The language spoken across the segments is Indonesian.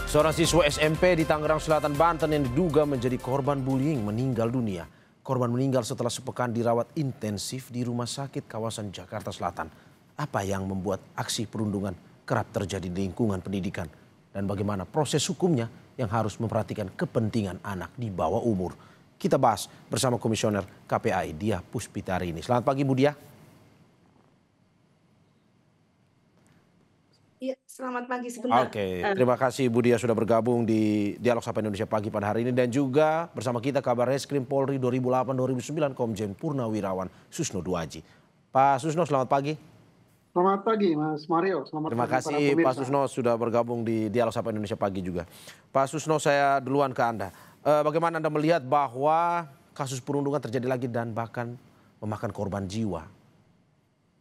Seorang siswa SMP di Tangerang Selatan, Banten yang diduga menjadi korban bullying meninggal dunia. Korban meninggal setelah sepekan dirawat intensif di rumah sakit kawasan Jakarta Selatan. Apa yang membuat aksi perundungan kerap terjadi di lingkungan pendidikan? Dan bagaimana proses hukumnya yang harus memperhatikan kepentingan anak di bawah umur? Kita bahas bersama Komisioner KPAI Diah Puspitari ini. Selamat pagi Bu Diah. Iya, selamat pagi sebentar. Oke, terima kasih Bu Diah sudah bergabung di Dialog Sapa Indonesia Pagi pada hari ini. Dan juga bersama kita Kabar Reskrim Polri 2008-2009 Komjen Purnawirawan Susno Duaji. Pak Susno, selamat pagi. Selamat pagi Mas Mario. Terima kasih Pak Susno sudah bergabung di Dialog Sapa Indonesia Pagi juga. Pak Susno, saya duluan ke Anda. Bagaimana Anda melihat bahwa kasus perundungan terjadi lagi dan bahkan memakan korban jiwa?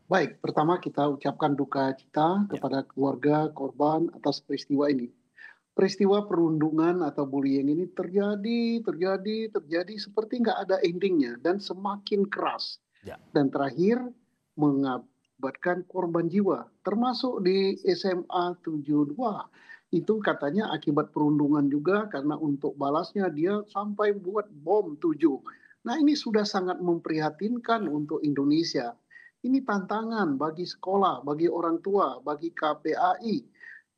Baik, pertama kita ucapkan duka cita kepada keluarga korban atas peristiwa ini. Peristiwa perundungan atau bullying ini terjadi seperti nggak ada endingnya dan semakin keras. Ya. Dan terakhir mengakibatkan korban jiwa, termasuk di SMA 72. Itu katanya akibat perundungan juga karena untuk balasnya dia sampai buat bom 7. Nah ini sudah sangat memprihatinkan untuk Indonesia. Ini tantangan bagi sekolah, bagi orang tua, bagi KPAI.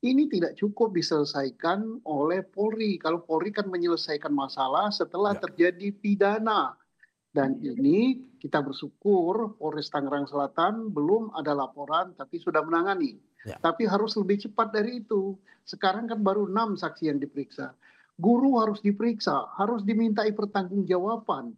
Ini tidak cukup diselesaikan oleh Polri. Kalau Polri kan menyelesaikan masalah setelah terjadi pidana. Dan ini kita bersyukur Polres Tangerang Selatan belum ada laporan tapi sudah menangani. Tapi harus lebih cepat dari itu. Sekarang kan baru 6 saksi yang diperiksa. Guru harus diperiksa, harus dimintai pertanggungjawaban.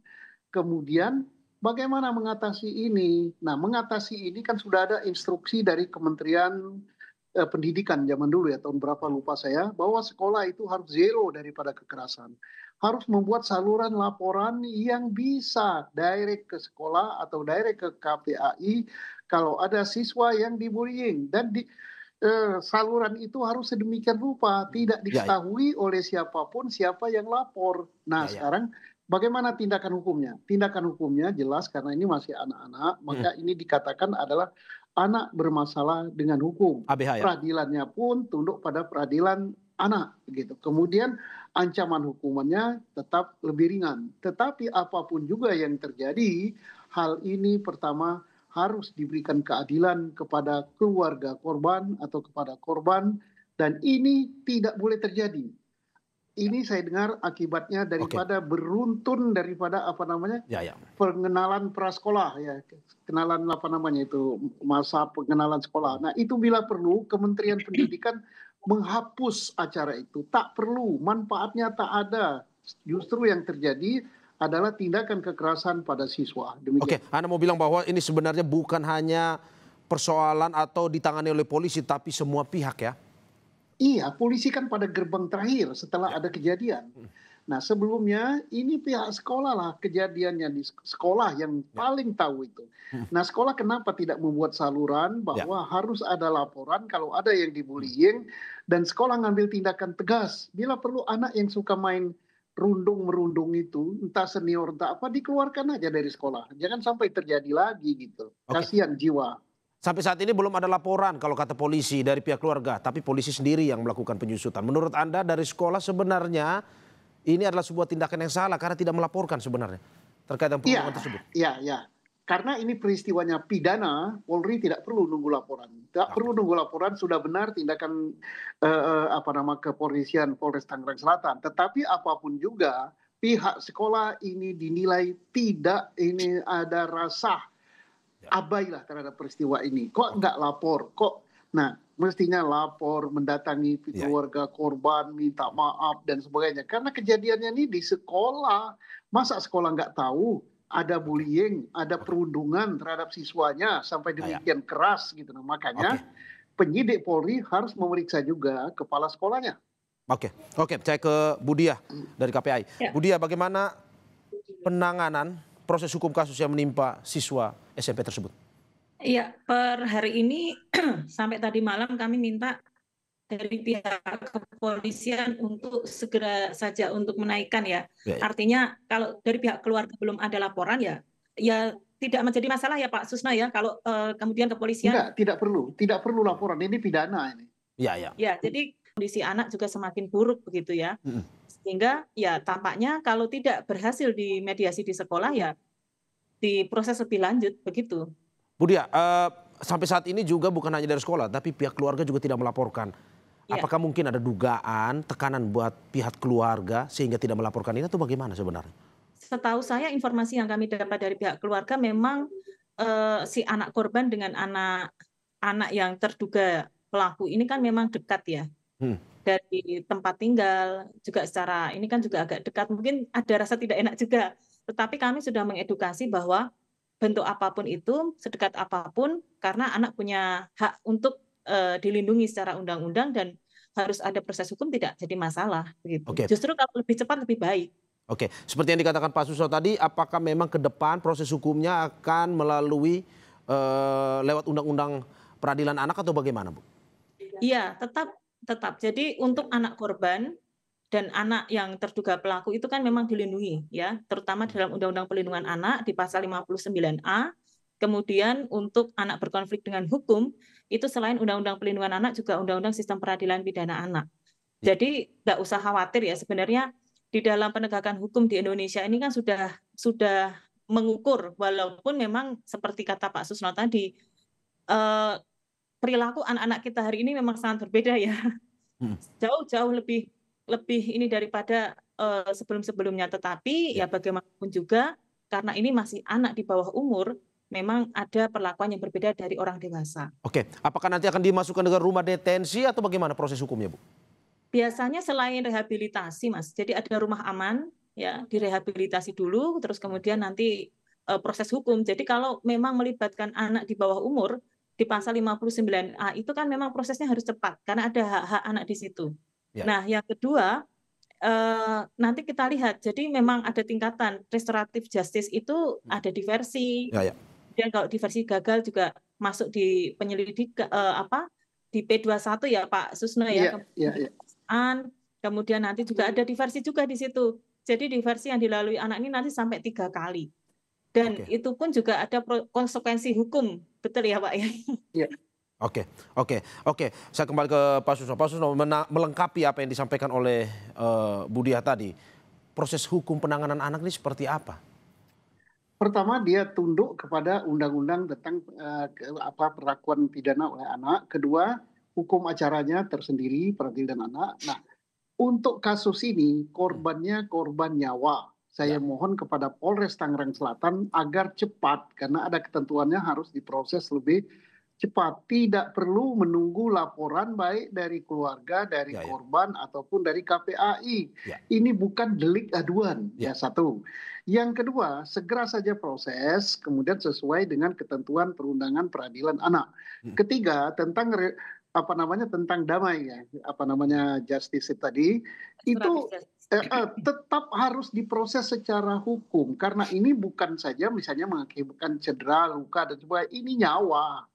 Kemudian bagaimana mengatasi ini? Nah, mengatasi ini kan sudah ada instruksi dari Kementerian Pendidikan zaman dulu ya, tahun berapa lupa saya, bahwa sekolah itu harus zero daripada kekerasan. Harus membuat saluran laporan yang bisa direct ke sekolah atau direct ke KPAI kalau ada siswa yang dibullying. Dan saluran itu harus sedemikian rupa, tidak diketahui oleh siapapun siapa yang lapor. Nah, sekarang bagaimana tindakan hukumnya? Tindakan hukumnya jelas karena ini masih anak-anak, maka ini dikatakan adalah anak bermasalah dengan hukum. ABH, ya? Peradilannya pun tunduk pada peradilan anak, gitu. Kemudian ancaman hukumannya tetap lebih ringan. Tetapi apapun juga yang terjadi, hal ini pertama harus diberikan keadilan kepada keluarga korban atau kepada korban, dan ini tidak boleh terjadi. Ini saya dengar akibatnya daripada beruntun daripada pengenalan prasekolah ya, kenalan itu masa pengenalan sekolah. Nah itu bila perlu Kementerian Pendidikan menghapus acara itu, tak perlu, manfaatnya tak ada. Justru yang terjadi adalah tindakan kekerasan pada siswa. Demikian. Oke, Anda mau bilang bahwa ini sebenarnya bukan hanya persoalan atau ditangani oleh polisi tapi semua pihak ya? Iya, polisi kan pada gerbang terakhir setelah ada kejadian. Nah sebelumnya ini pihak sekolah lah kejadiannya di sekolah yang paling tahu itu. Nah sekolah kenapa tidak membuat saluran bahwa harus ada laporan kalau ada yang dibullying dan sekolah ngambil tindakan tegas. Bila perlu anak yang suka main rundung-merundung itu, entah senior entah apa, dikeluarkan aja dari sekolah. Jangan sampai terjadi lagi gitu. Kasihan jiwa. Sampai saat ini belum ada laporan kalau kata polisi dari pihak keluarga, tapi polisi sendiri yang melakukan penyusutan. Menurut Anda dari sekolah sebenarnya ini adalah sebuah tindakan yang salah karena tidak melaporkan sebenarnya terkait dengan perundungan tersebut? Iya. Karena ini peristiwanya pidana, Polri tidak perlu nunggu laporan. Tidak perlu nunggu laporan, sudah benar tindakan kepolisian Polres Tangerang Selatan. Tetapi apapun juga pihak sekolah ini dinilai tidak ini ada rasa abailah terhadap peristiwa ini. Kok nggak lapor? Nah, mestinya lapor, mendatangi keluarga korban, minta maaf dan sebagainya. Karena kejadiannya ini di sekolah. Masa sekolah nggak tahu ada bullying, ada perundungan terhadap siswanya sampai demikian keras gitu. Nah, makanya penyidik Polri harus memeriksa juga kepala sekolahnya. Oke, saya ke Bu Diah dari KPAI. Bu Diah, bagaimana penanganan proses hukum kasus yang menimpa siswa SMP tersebut? Iya, per hari ini sampai tadi malam kami minta dari pihak kepolisian untuk segera saja untuk menaikkan ya. Artinya kalau dari pihak keluarga belum ada laporan ya tidak menjadi masalah ya Pak Susno ya kalau kemudian kepolisian. Tidak perlu laporan, ini pidana ini. Iya. Ya, jadi kondisi anak juga semakin buruk begitu ya. Sehingga ya tampaknya kalau tidak berhasil di mediasi di sekolah ya diproses lebih lanjut begitu. Bu Dia, sampai saat ini juga bukan hanya dari sekolah, tapi pihak keluarga juga tidak melaporkan. Ya. Apakah mungkin ada dugaan, tekanan buat pihak keluarga sehingga tidak melaporkan ini atau bagaimana sebenarnya? Setahu saya informasi yang kami dapat dari pihak keluarga memang si anak korban dengan anak yang terduga pelaku ini kan memang dekat ya. Dari tempat tinggal juga secara ini kan juga agak dekat, mungkin ada rasa tidak enak juga. Tetapi kami sudah mengedukasi bahwa bentuk apapun itu, sedekat apapun, karena anak punya hak untuk dilindungi secara undang-undang dan harus ada proses hukum, tidak jadi masalah begitu. Oke. Justru kalau lebih cepat lebih baik. Oke, seperti yang dikatakan Pak Susno tadi, apakah memang ke depan proses hukumnya akan melalui lewat undang-undang peradilan anak atau bagaimana, Bu? Iya, tetap. Jadi untuk anak korban dan anak yang terduga pelaku itu kan memang dilindungi ya, terutama dalam Undang-Undang Perlindungan Anak di pasal 59A. Kemudian untuk anak berkonflik dengan hukum itu selain Undang-Undang Perlindungan Anak juga Undang-Undang Sistem Peradilan Pidana Anak. Jadi nggak usah khawatir ya, sebenarnya di dalam penegakan hukum di Indonesia ini kan sudah mengukur, walaupun memang seperti kata Pak Susno tadi, perilaku anak-anak kita hari ini memang sangat berbeda ya, jauh lebih ini daripada sebelum-sebelumnya. Tetapi ya bagaimanapun juga karena ini masih anak di bawah umur, memang ada perlakuan yang berbeda dari orang dewasa. Oke, apakah nanti akan dimasukkan ke rumah detensi atau bagaimana proses hukumnya, Bu? Biasanya selain rehabilitasi, Mas, jadi ada rumah aman, ya direhabilitasi dulu, terus kemudian nanti proses hukum. Jadi kalau memang melibatkan anak di bawah umur, di pasal 59A itu kan memang prosesnya harus cepat, karena ada hak-hak anak di situ. Ya. Nah, yang kedua, nanti kita lihat, jadi memang ada tingkatan restoratif justice itu ada diversi. Ya. Dan kalau diversi gagal juga masuk di penyelidik di P21 ya Pak Susno ya. Kemudian nanti juga ada diversi juga di situ. Jadi diversi yang dilalui anak ini nanti sampai 3 kali. Dan itu pun juga ada konsekuensi hukum, betul ya Pak ya? Iya. Oke. Saya kembali ke Pak Susno. Pak Susno, melengkapi apa yang disampaikan oleh Bu Dia tadi. Proses hukum penanganan anak ini seperti apa? Pertama, dia tunduk kepada undang-undang tentang perlakuan pidana oleh anak. Kedua, hukum acaranya tersendiri peradilan anak. Nah, untuk kasus ini korbannya korban nyawa. Saya mohon kepada Polres Tangerang Selatan agar cepat, karena ada ketentuannya harus diproses lebih cepat. Tidak perlu menunggu laporan baik dari keluarga, dari korban, ataupun dari KPAI. Ini bukan delik aduan, ya satu. Yang kedua, segera saja proses, kemudian sesuai dengan ketentuan perundangan peradilan anak. Ketiga, tentang tentang damai ya, justice tadi, itu tetap harus diproses secara hukum, karena ini bukan saja misalnya mengakibatkan cedera, luka dan sebagainya, ini nyawa.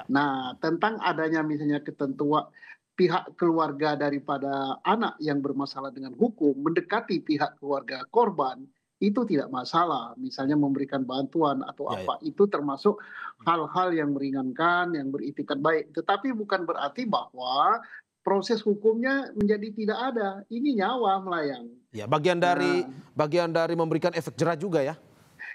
Nah, tentang adanya misalnya ketentuan pihak keluarga daripada anak yang bermasalah dengan hukum mendekati pihak keluarga korban, itu tidak masalah, misalnya memberikan bantuan atau itu termasuk hal-hal yang meringankan, yang beritikat baik. Tetapi bukan berarti bahwa proses hukumnya menjadi tidak ada. Ini nyawa melayang. Ya, bagian dari memberikan efek jerah juga ya.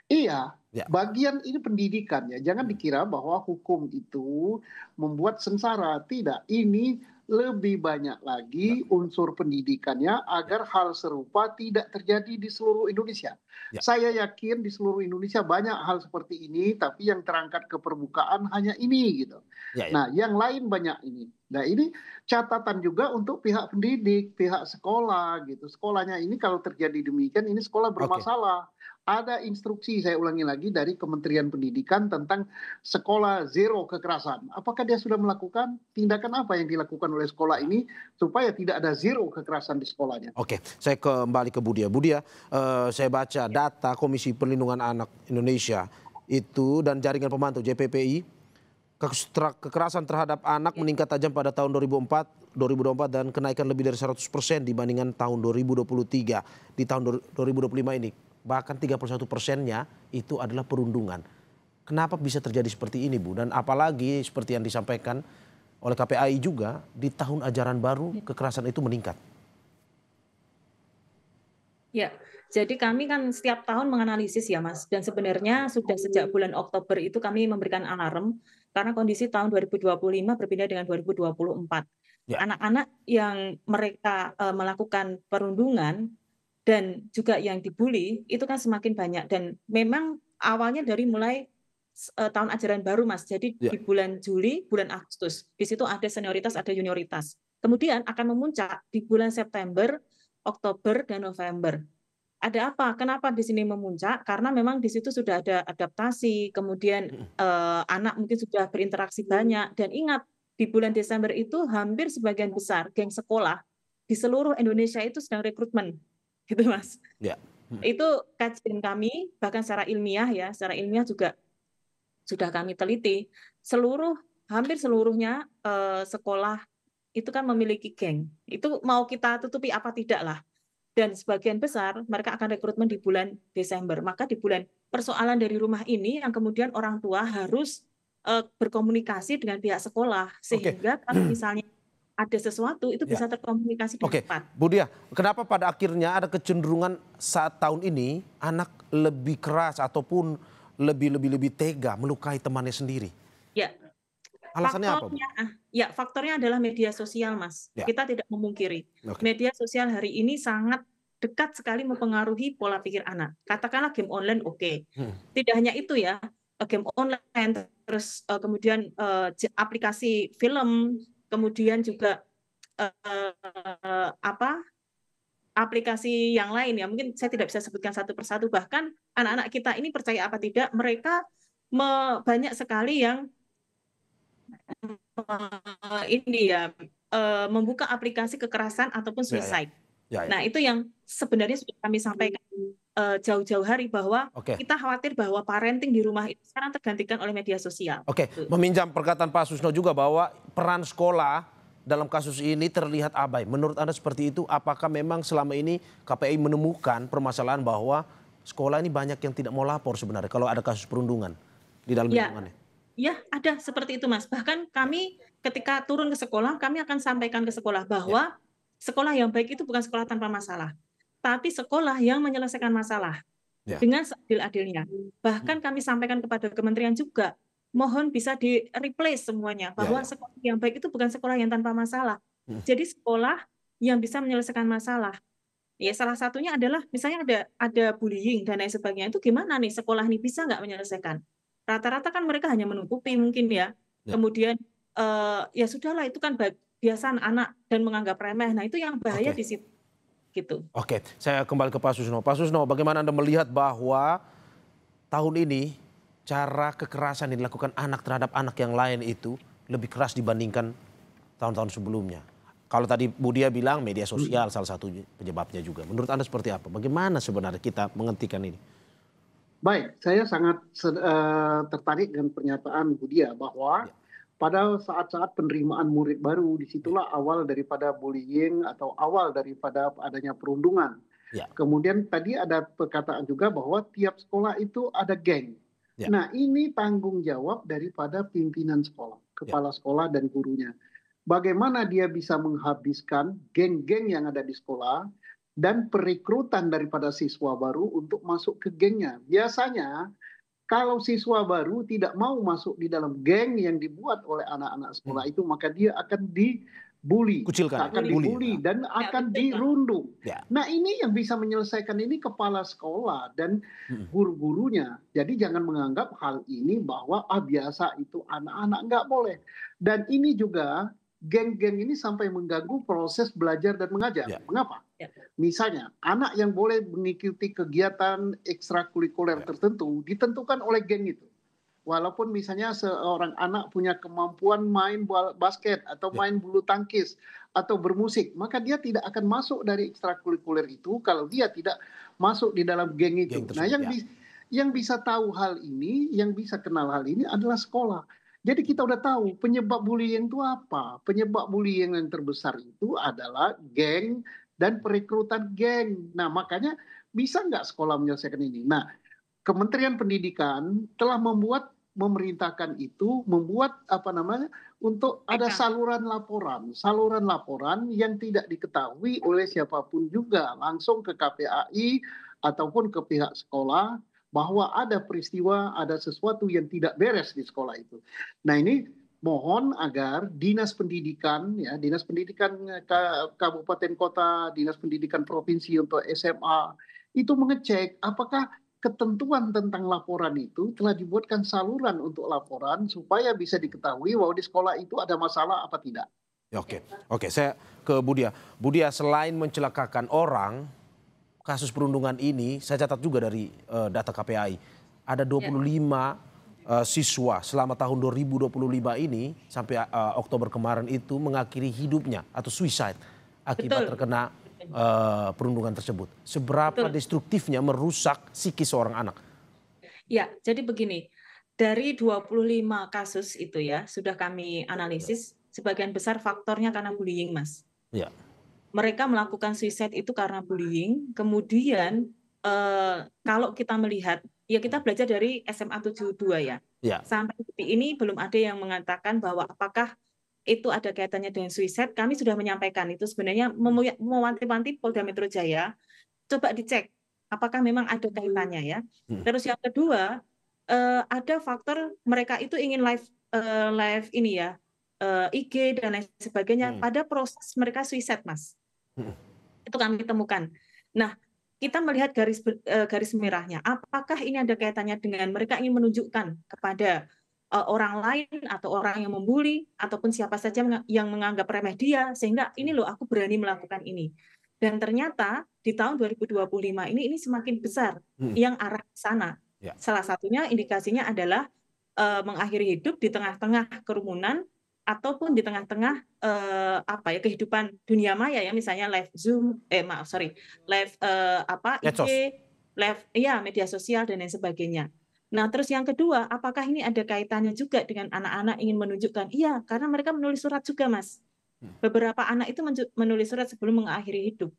Iya, bagian ini pendidikan ya. Jangan dikira bahwa hukum itu membuat sengsara. Tidak, ini lebih banyak lagi unsur pendidikannya agar hal serupa tidak terjadi di seluruh Indonesia. Saya yakin di seluruh Indonesia banyak hal seperti ini, tapi yang terangkat ke permukaan hanya ini gitu. Nah, yang lain banyak ini. Nah, ini catatan juga untuk pihak pendidik, pihak sekolah gitu. Sekolahnya ini kalau terjadi demikian, ini sekolah bermasalah. Ada instruksi, saya ulangi lagi, dari Kementerian Pendidikan tentang sekolah zero kekerasan. Apakah dia sudah melakukan tindakan apa yang dilakukan oleh sekolah ini supaya tidak ada zero kekerasan di sekolahnya? Oke, saya kembali ke Bu Dia. Bu Dia, saya baca data Komisi Perlindungan Anak Indonesia itu dan Jaringan Pemantau JPPI, kekerasan terhadap anak meningkat tajam pada tahun 2024 dan kenaikan lebih dari 100% dibandingkan tahun 2023. Di tahun 2025 ini bahkan 31%-nya itu adalah perundungan. Kenapa bisa terjadi seperti ini, Bu? Dan apalagi seperti yang disampaikan oleh KPAI juga di tahun ajaran baru kekerasan itu meningkat. Ya, jadi kami kan setiap tahun menganalisis ya Mas, dan sebenarnya sudah sejak bulan Oktober itu kami memberikan alarm karena kondisi tahun 2025 berbeda dengan 2024. Ya. Anak-anak yang mereka melakukan perundungan dan juga yang dibully itu kan semakin banyak, dan memang awalnya dari mulai tahun ajaran baru Mas. Jadi di bulan Juli, bulan Agustus. Di situ ada senioritas, ada junioritas. Kemudian akan memuncak di bulan September, Oktober, dan November. Ada apa? Kenapa di sini memuncak? Karena memang di situ sudah ada adaptasi, kemudian anak mungkin sudah berinteraksi banyak. Dan ingat, di bulan Desember itu hampir sebagian besar geng sekolah di seluruh Indonesia itu sedang rekrutmen, gitu Mas. Ya. Itu kajian kami, bahkan secara ilmiah ya, secara ilmiah juga sudah kami teliti. Hampir seluruhnya sekolah itu kan memiliki geng. Itu mau kita tutupi apa tidak lah. Dan sebagian besar mereka akan rekrutmen di bulan Desember. Maka di bulan persoalan dari rumah ini yang kemudian orang tua harus berkomunikasi dengan pihak sekolah. Sehingga kalau misalnya ada sesuatu itu bisa terkomunikasi dengan cepat. Bu Dia, kenapa pada akhirnya ada kecenderungan saat tahun ini anak lebih keras ataupun lebih tega melukai temannya sendiri? Ya. Alasannya apa, Bu? Ya, faktornya adalah media sosial, Mas. Ya. Kita tidak memungkiri. Media sosial hari ini sangat dekat sekali mempengaruhi pola pikir anak. Katakanlah game online, oke. Tidak hanya itu ya, game online, terus kemudian aplikasi film, kemudian juga aplikasi yang lain ya. Mungkin saya tidak bisa sebutkan satu persatu. Bahkan anak-anak kita ini percaya apa tidak, mereka banyak sekali yang membuka aplikasi kekerasan ataupun suicide. Nah, itu yang sebenarnya sudah kami sampaikan jauh-jauh hari bahwa kita khawatir bahwa parenting di rumah itu sekarang tergantikan oleh media sosial. Meminjam perkataan Pak Susno juga bahwa peran sekolah dalam kasus ini terlihat abai. Menurut Anda seperti itu? Apakah memang selama ini KPAI menemukan permasalahan bahwa sekolah ini banyak yang tidak mau lapor sebenarnya kalau ada kasus perundungan di dalam lingkungannya? Ya, ada seperti itu, Mas. Bahkan kami ketika turun ke sekolah, kami akan sampaikan ke sekolah bahwa sekolah yang baik itu bukan sekolah tanpa masalah, tapi sekolah yang menyelesaikan masalah dengan seadil-adilnya. Bahkan kami sampaikan kepada kementerian juga, mohon bisa di-replace semuanya, bahwa sekolah yang baik itu bukan sekolah yang tanpa masalah. Jadi sekolah yang bisa menyelesaikan masalah. Ya, salah satunya adalah misalnya ada bullying dan lain sebagainya. Itu gimana nih sekolah ini bisa nggak menyelesaikan? Rata-rata kan mereka hanya menutupi mungkin ya. Kemudian ya sudahlah, itu kan biasa anak dan menganggap remeh. Nah, itu yang bahaya di situ. Gitu. Saya kembali ke Pak Susno. Pak Susno, bagaimana Anda melihat bahwa tahun ini cara kekerasan yang dilakukan anak terhadap anak yang lain itu lebih keras dibandingkan tahun-tahun sebelumnya? Kalau tadi Bu Dia bilang media sosial salah satu penyebabnya juga. Menurut Anda seperti apa? Bagaimana sebenarnya kita menghentikan ini? Baik, saya sangat tertarik dengan pernyataan Bu Dia bahwa pada saat-saat penerimaan murid baru, disitulah awal daripada bullying atau awal daripada adanya perundungan. Kemudian tadi ada perkataan juga bahwa tiap sekolah itu ada geng. Nah, ini tanggung jawab daripada pimpinan sekolah, kepala sekolah dan gurunya. Bagaimana dia bisa menghabiskan geng-geng yang ada di sekolah dan perekrutan daripada siswa baru untuk masuk ke gengnya. Biasanya kalau siswa baru tidak mau masuk di dalam geng yang dibuat oleh anak-anak sekolah itu, maka dia akan dibully, dan akan dirundung. Nah, ini yang bisa menyelesaikan ini kepala sekolah dan guru-gurunya. Jadi jangan menganggap hal ini bahwa biasa itu anak-anak nggak boleh. Dan ini juga geng-geng ini sampai mengganggu proses belajar dan mengajar. Mengapa? Misalnya, anak yang boleh mengikuti kegiatan ekstrakurikuler tertentu ditentukan oleh geng itu. Walaupun misalnya seorang anak punya kemampuan main basket atau main bulu tangkis atau bermusik, maka dia tidak akan masuk dari ekstrakurikuler itu kalau dia tidak masuk di dalam geng itu. Nah, yang bisa tahu hal ini, yang bisa kenal hal ini adalah sekolah. Jadi kita udah tahu penyebab bullying itu apa. Penyebab bullying yang terbesar itu adalah geng dan perekrutan geng. Nah, makanya bisa nggak sekolah menyelesaikan ini? Nah, Kementerian Pendidikan telah membuat memerintahkan itu membuat untuk ada saluran laporan yang tidak diketahui oleh siapapun juga langsung ke KPAI ataupun ke pihak sekolah bahwa ada peristiwa, ada sesuatu yang tidak beres di sekolah itu. Nah, ini mohon agar Dinas Pendidikan Kabupaten Kota, Dinas Pendidikan Provinsi untuk SMA itu mengecek apakah ketentuan tentang laporan itu telah dibuatkan saluran untuk laporan supaya bisa diketahui bahwa di sekolah itu ada masalah apa tidak. Oke, saya ke Budia. Budia, selain mencelakakan orang, kasus perundungan ini saya catat juga dari data KPAI. Ada 25 siswa selama tahun 2025 ini sampai Oktober kemarin itu mengakhiri hidupnya atau suicide akibat terkena perundungan tersebut. Seberapa destruktifnya merusak psikis seorang anak? Ya, jadi begini. Dari 25 kasus itu ya, sudah kami analisis, sebagian besar faktornya karena bullying, Mas. Ya. Mereka melakukan suicide itu karena bullying. Kemudian kalau kita melihat, ya kita belajar dari SMA 72 ya. Sampai detik ini belum ada yang mengatakan bahwa apakah itu ada kaitannya dengan suicide. Kami sudah menyampaikan itu sebenarnya mewanti-wanti Polda Metro Jaya. Coba dicek apakah memang ada kaitannya ya. Terus yang kedua, ada faktor mereka itu ingin live ini ya, IG dan lain sebagainya pada proses mereka suicide, Mas. Itu kami temukan. Nah, kita melihat garis merahnya. Apakah ini ada kaitannya dengan mereka ingin menunjukkan kepada orang lain atau orang yang membuli ataupun siapa saja yang menganggap remeh dia, sehingga ini loh aku berani melakukan ini. Dan ternyata di tahun 2025 ini semakin besar yang arah ke sana. Salah satunya indikasinya adalah mengakhiri hidup di tengah-tengah kerumunan ataupun di tengah-tengah kehidupan dunia maya ya, misalnya live Zoom, live IG, live media sosial dan lain sebagainya. Nah, terus yang kedua, apakah ini ada kaitannya juga dengan anak-anak ingin menunjukkan? Iya, karena mereka menulis surat juga, Mas. Beberapa anak itu menulis surat sebelum mengakhiri hidup.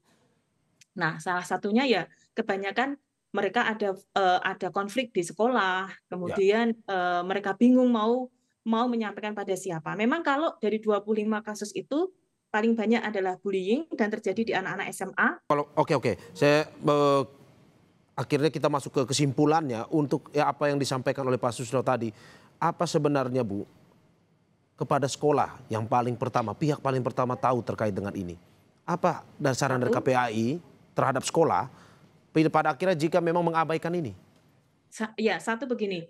Nah, salah satunya ya kebanyakan mereka ada konflik di sekolah, kemudian mereka bingung mau menyampaikan pada siapa. Memang kalau dari 25 kasus itu paling banyak adalah bullying dan terjadi di anak-anak SMA. Oke. Saya akhirnya kita masuk ke kesimpulannya untuk apa yang disampaikan oleh Pak Susno tadi. Apa sebenarnya, Bu, kepada sekolah yang pihak paling pertama tahu terkait dengan ini? Apa saran dari KPAI terhadap sekolah pada akhirnya jika memang mengabaikan ini? Ya, satu begini.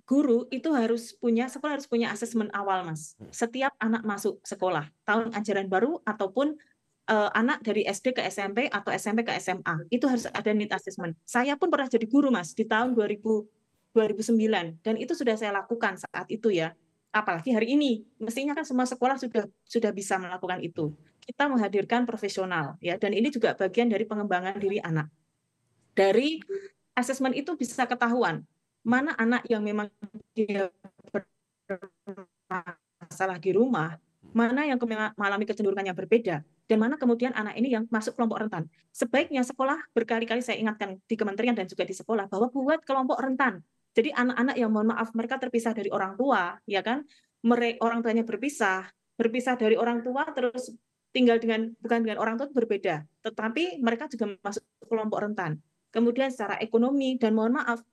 Guru itu sekolah harus punya asesmen awal, Mas. Setiap anak masuk sekolah, tahun ajaran baru ataupun anak dari SD ke SMP atau SMP ke SMA, itu harus ada need assessment. Saya pun pernah jadi guru, Mas, di tahun 2009, dan itu sudah saya lakukan saat itu ya. Apalagi hari ini, mestinya kan semua sekolah sudah bisa melakukan itu. Kita menghadirkan profesional ya, dan ini juga bagian dari pengembangan diri anak. Dari asesmen itu bisa ketahuan mana anak yang memang dia bermasalah di rumah, mana yang mengalami kecenderungan yang berbeda, dan mana kemudian anak ini yang masuk kelompok rentan. Sebaiknya sekolah, berkali-kali saya ingatkan di kementerian dan juga di sekolah, bahwa buat kelompok rentan. Jadi anak-anak yang mohon maaf mereka terpisah dari orang tua, ya kan? Orang tuanya berpisah dari orang tua, terus tinggal bukan dengan orang tua itu berbeda, tetapi mereka juga masuk kelompok rentan. Kemudian secara ekonomi, dan mohon maaf,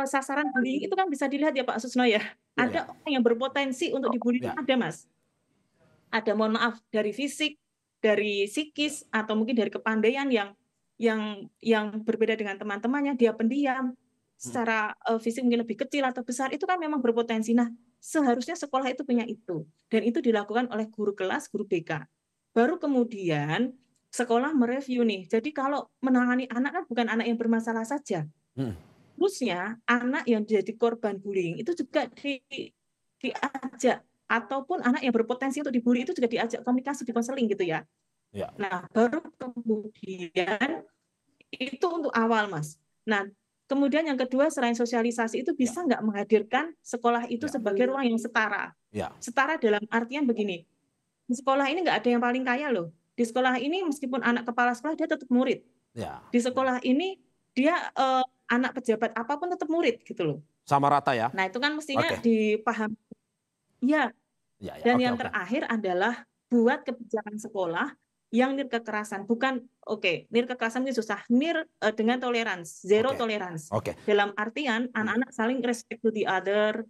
sasaran bullying itu kan bisa dilihat ya Pak Susno ya. Ada orang yang berpotensi untuk dibully, ada, Mas. Ada, mohon maaf, dari fisik, dari psikis, atau mungkin dari kepandaian yang berbeda dengan teman-temannya, dia pendiam, secara fisik mungkin lebih kecil atau besar, itu kan memang berpotensi. Nah, seharusnya sekolah itu punya itu, dan itu dilakukan oleh guru kelas, guru BK. Baru kemudian sekolah mereview nih. Jadi kalau menangani anak kan bukan anak yang bermasalah saja. Harusnya anak yang jadi korban bullying itu juga diajak, ataupun anak yang berpotensi untuk dibully itu juga diajak komunikasi, di konseling gitu ya. Nah, baru kemudian itu untuk awal, Mas. Nah, kemudian yang kedua, selain sosialisasi itu bisa nggak menghadirkan sekolah itu sebagai ruang yang setara. Setara dalam artian begini, di sekolah ini nggak ada yang paling kaya loh. Di sekolah ini meskipun anak kepala sekolah, dia tetap murid. Di sekolah ini dia anak pejabat apapun tetap murid gitu loh. Sama rata ya? Nah, itu kan mestinya dipahami. Ya. Dan yang terakhir adalah buat kebijakan sekolah yang nir kekerasan. Bukan, nir kekerasan itu susah. Nir dengan toleransi, zero toleransi. Dalam artian anak-anak saling respect to the other,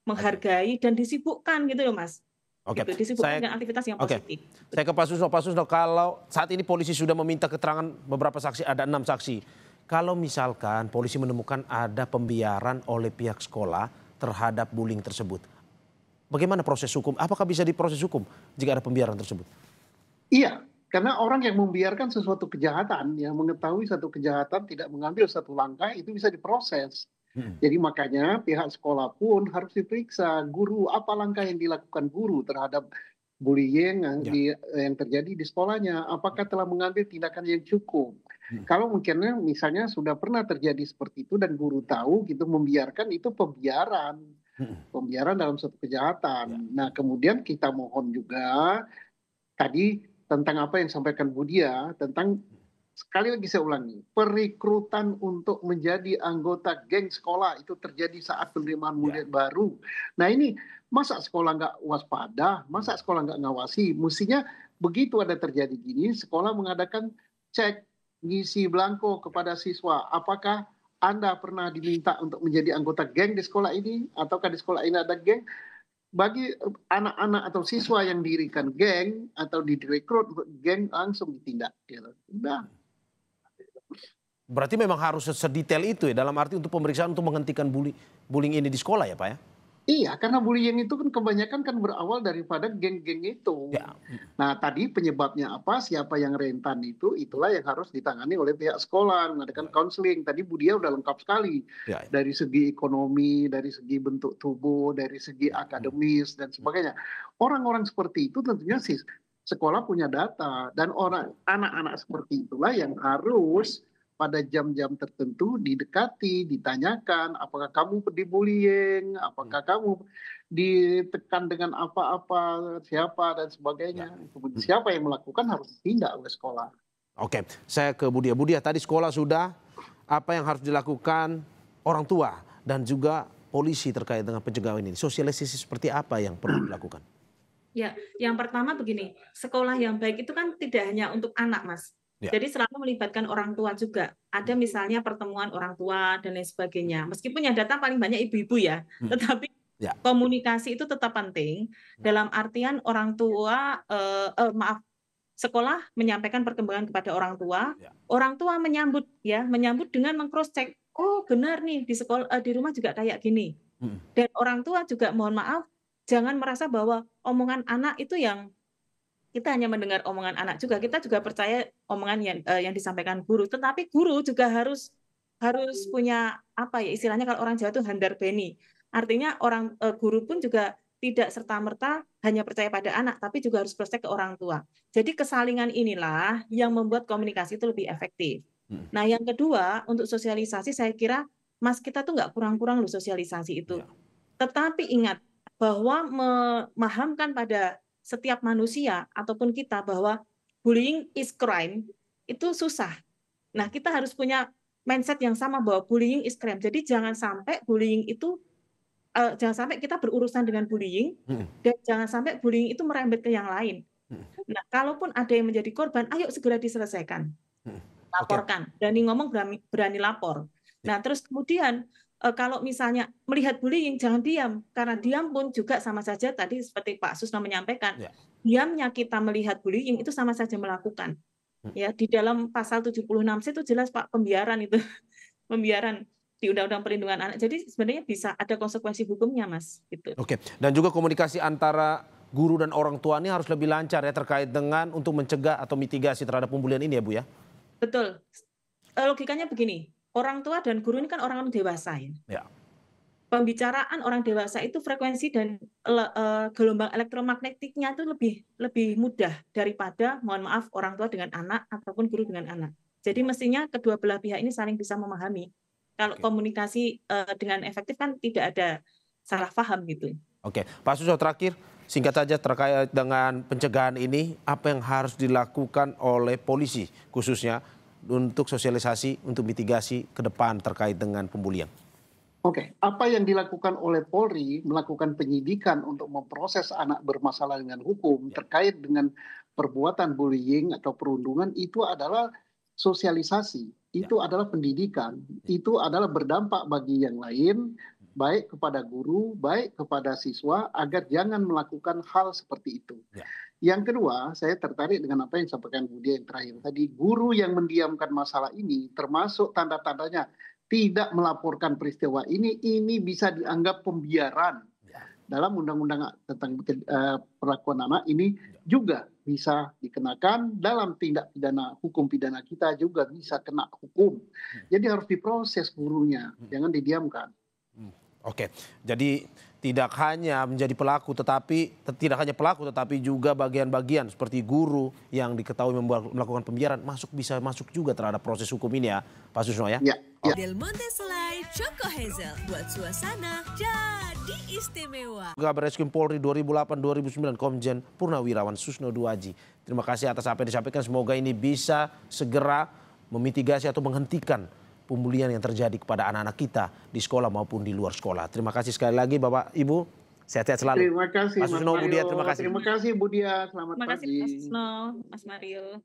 menghargai dan disibukkan gitu loh Mas. Gitu, disibukkan dengan aktivitas yang positif. Saya ke Pak Susno, kalau saat ini polisi sudah meminta keterangan beberapa saksi, ada 6 saksi. Kalau misalkan polisi menemukan ada pembiaran oleh pihak sekolah terhadap bullying tersebut, bagaimana proses hukum? Apakah bisa diproses hukum jika ada pembiaran tersebut? Iya, karena orang yang membiarkan sesuatu kejahatan, yang mengetahui satu kejahatan tidak mengambil satu langkah, itu bisa diproses. Jadi makanya pihak sekolah pun harus diperiksa guru, apa langkah yang dilakukan guru terhadap bullying yang terjadi di sekolahnya, apakah telah mengambil tindakan yang cukup. Kalau mungkin misalnya sudah pernah terjadi seperti itu dan guru tahu gitu, membiarkan itu pembiaran dalam suatu kejahatan. Nah, kemudian kita mohon juga tadi tentang apa yang disampaikan Budia, tentang sekali lagi saya ulangi, perekrutan untuk menjadi anggota geng sekolah itu terjadi saat penerimaan murid baru. Nah ini masa sekolah nggak waspada, masa sekolah nggak ngawasi, mestinya begitu ada terjadi gini, sekolah mengadakan cek ngisi belangko kepada siswa, apakah Anda pernah diminta untuk menjadi anggota geng di sekolah ini, ataukah di sekolah ini ada geng? Bagi anak-anak atau siswa yang dirikan geng atau direkrut geng, langsung ditindak. Udah. Berarti memang harus sedetail itu ya, dalam arti untuk pemeriksaan untuk menghentikan bullying ini di sekolah ya Pak ya? Iya, karena bullying itu kan kebanyakan kan berawal daripada geng-geng itu. Nah, tadi penyebabnya apa, siapa yang rentan itu, itulah yang harus ditangani oleh pihak sekolah, mengadakan konseling. Tadi Budia udah lengkap sekali. Dari segi ekonomi, dari segi bentuk tubuh, dari segi akademis, dan sebagainya. Orang-orang seperti itu tentunya sih sekolah punya data. Dan anak-anak seperti itulah yang harus pada jam-jam tertentu didekati, ditanyakan, apakah kamu dibullying, apakah kamu ditekan dengan apa-apa, siapa, dan sebagainya. Kemudian siapa yang melakukan harus ditindak oleh sekolah. Saya ke Budia. Budia, tadi sekolah sudah, apa yang harus dilakukan orang tua dan juga polisi terkait dengan pencegahan ini? Sosialisasi seperti apa yang perlu dilakukan? Ya, yang pertama begini, sekolah yang baik itu kan tidak hanya untuk anak, Mas. Jadi selalu melibatkan orang tua juga. Ada misalnya pertemuan orang tua dan lain sebagainya. Meskipun yang datang paling banyak ibu-ibu ya, tetapi komunikasi itu tetap penting. Dalam artian orang tua, sekolah menyampaikan perkembangan kepada orang tua menyambut dengan meng-cross check. Oh benar nih di sekolah, di rumah juga kayak gini. Dan orang tua juga mohon maaf, jangan merasa bahwa omongan anak itu yang kita hanya mendengar omongan anak juga, kita juga percaya omongan yang disampaikan guru. Tetapi guru juga harus punya apa ya istilahnya kalau orang Jawa itu handar beni. Artinya guru pun juga tidak serta-merta hanya percaya pada anak, tapi juga harus percaya ke orang tua. Jadi kesalingan inilah yang membuat komunikasi itu lebih efektif. Nah yang kedua untuk sosialisasi saya kira Mas kita tuh nggak kurang-kurang loh sosialisasi itu. Tetapi ingat bahwa memahamkan pada setiap manusia ataupun kita bahwa bullying is crime itu susah. Nah, kita harus punya mindset yang sama bahwa bullying is crime. Jadi jangan sampai bullying itu jangan sampai kita berurusan dengan bullying dan jangan sampai bullying itu merembet ke yang lain. Nah, kalaupun ada yang menjadi korban, ayo segera diselesaikan. Laporkan. Berani ngomong, berani lapor. Nah, terus kemudian kalau misalnya melihat bullying jangan diam, karena diam pun juga sama saja tadi seperti Pak Susno menyampaikan, diamnya kita melihat bullying itu sama saja melakukan. Ya, di dalam pasal 76 itu jelas Pak pembiaran itu. Pembiaran di Undang-Undang Perlindungan Anak. Jadi sebenarnya bisa ada konsekuensi hukumnya, Mas, gitu. Dan juga komunikasi antara guru dan orang tua ini harus lebih lancar ya terkait dengan untuk mencegah atau mitigasi terhadap pembulian ini ya, Bu ya. Betul. Logikanya begini. Orang tua dan guru ini kan orang dewasa ya. Pembicaraan orang dewasa itu frekuensi dan gelombang elektromagnetiknya itu lebih mudah daripada mohon maaf orang tua dengan anak ataupun guru dengan anak. Jadi mestinya kedua belah pihak ini saling bisa memahami. Kalau komunikasi dengan efektif kan tidak ada salah paham gitu. Pak Susno terakhir singkat saja terkait dengan pencegahan ini apa yang harus dilakukan oleh polisi khususnya untuk sosialisasi, untuk mitigasi ke depan terkait dengan pembulian? Oke, apa yang dilakukan oleh Polri, melakukan penyidikan untuk memproses anak bermasalah dengan hukum terkait dengan perbuatan bullying atau perundungan, itu adalah sosialisasi, itu adalah pendidikan, itu adalah berdampak bagi yang lain, baik kepada guru, baik kepada siswa, agar jangan melakukan hal seperti itu. Yang kedua, saya tertarik dengan apa yang disampaikan Budi yang terakhir tadi. Guru yang mendiamkan masalah ini, termasuk tanda-tandanya tidak melaporkan peristiwa ini bisa dianggap pembiaran. Dalam undang-undang tentang perlakuan anak ini juga bisa dikenakan, dalam tindak pidana hukum pidana kita juga bisa kena hukum. Jadi harus diproses gurunya, jangan didiamkan. Oke, jadi tidak hanya menjadi pelaku tetapi juga bagian-bagian seperti guru yang diketahui melakukan pembiaran bisa masuk juga terhadap proses hukum ini ya, Pak Susno ya. Del Monte Selai Choco Hazel buat suasana jadi istimewa. Kabar Reskrim Polri 2008-2009 Komjen Purnawirawan Susno Duaji. Terima kasih atas apa yang disampaikan. Semoga ini bisa segera memitigasi atau menghentikan pembulian yang terjadi kepada anak-anak kita di sekolah maupun di luar sekolah. Terima kasih sekali lagi Bapak Ibu. Sehat-sehat selalu. Terima kasih Mas Susno, Mario. Budia, terima kasih. Terima kasih Budia. Selamat Terima kasih pagi. Mas Susno, Mas Mario.